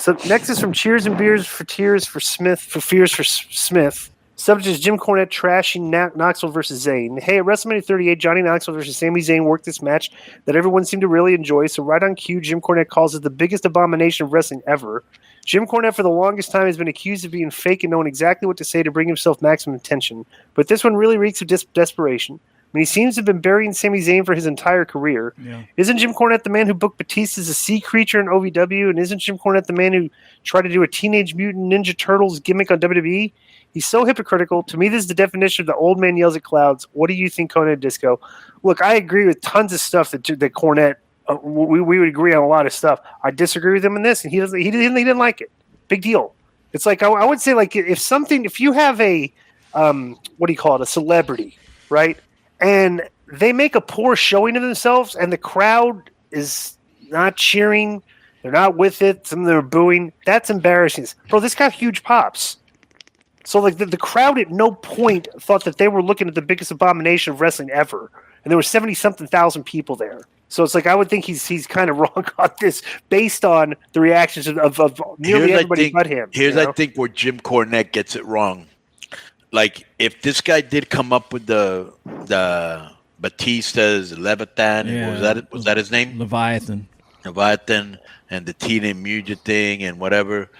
So next is from Cheers and Beers for Tears for Smith for Fears for Smith. Subject is Jim Cornette trashing Knoxville versus Zayn. Hey, at WrestleMania 38, Johnny Knoxville versus Sami Zayn worked this match that everyone seemed to really enjoy. So right on cue, Jim Cornette calls it the biggest abomination of wrestling ever. Jim Cornette for the longest time has been accused of being fake and knowing exactly what to say to bring himself maximum attention. But this one really reeks of desperation. I mean, he seems to have been burying Sami Zayn for his entire career. Yeah. Isn't Jim Cornette the man who booked Batista as a sea creature in OVW? And isn't Jim Cornette the man who tried to do a Teenage Mutant Ninja Turtles gimmick on WWE? He's so hypocritical. To me, this is the definition of the old man yells at clouds. What do you think, Konnan Disco? Look, I agree with tons of stuff that Cornette. We would agree on a lot of stuff. I disagree with him in this, and he didn't like it. Big deal. It's like I would say, like if you have a what do you call it, a celebrity, right? And they make a poor showing of themselves, and the crowd is not cheering. They're not with it. Some of them are booing. That's embarrassing. Bro, this got huge pops. So, like, the crowd at no point thought that they were looking at the biggest abomination of wrestling ever. And there were 70-something thousand people there. So it's like I would think he's kind of wrong on this based on the reactions of nearly everybody but him. Here's, I think, where Jim Cornette gets it wrong. Like, if this guy did come up with the Batista's Leviathan, was that his name? Leviathan, and the Teenage Mutant thing and whatever,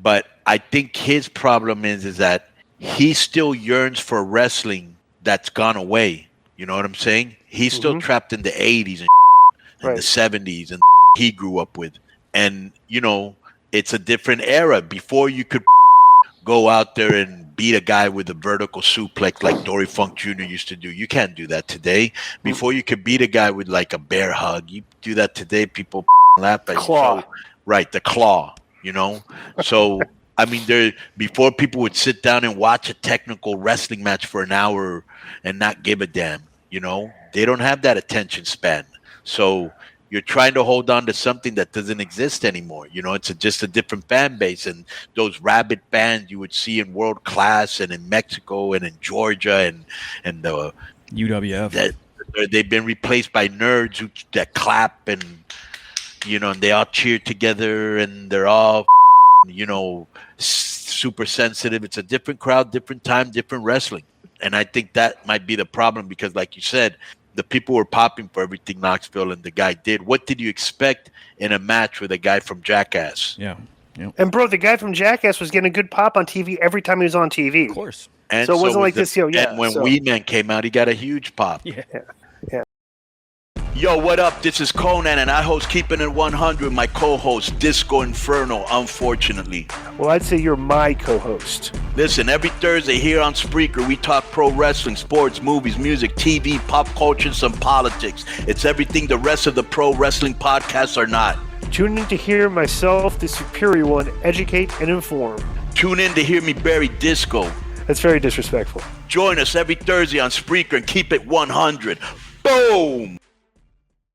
But I think his problem is that he still yearns for wrestling that's gone away. You know what I'm saying? He's still trapped in the 80s and the 70s and he grew up with. And, it's a different era. Before you could go out there and beat a guy with a vertical suplex like Dory Funk Jr. used to do. You can't do that today. Before you could beat a guy with like a bear hug. You do that today, people laugh at you. Claw. Right, the claw. So I mean, before people would sit down and watch a technical wrestling match for an hour and not give a damn, they don't have that attention span. So you're trying to hold on to something that doesn't exist anymore. It's just a different fan base, and those rabid fans you would see in World Class and in Mexico and in Georgia and the UWF. They've been replaced by nerds that clap and and they all cheer together and they're all super sensitive. It's a different crowd, different time, different wrestling. And I think that might be the problem because, like you said, the people were popping for everything Knoxville and the guy did. What did you expect in a match with a guy from Jackass? Yeah. And, bro, the guy from Jackass was getting a good pop on TV every time he was on TV. Of course. And so it wasn't like this, And when Wee Man came out, he got a huge pop. Yeah. Yo, what up? This is Konnan, and I host Keeping It 100, my co-host, Disco Inferno, unfortunately. Well, I'd say you're my co-host. Listen, every Thursday here on Spreaker, we talk pro wrestling, sports, movies, music, TV, pop culture, and some politics. It's everything the rest of the pro wrestling podcasts are not. Tune in to hear myself, the superior one, educate and inform. Tune in to hear me bury Disco. That's very disrespectful. Join us every Thursday on Spreaker and keep it 100. Boom!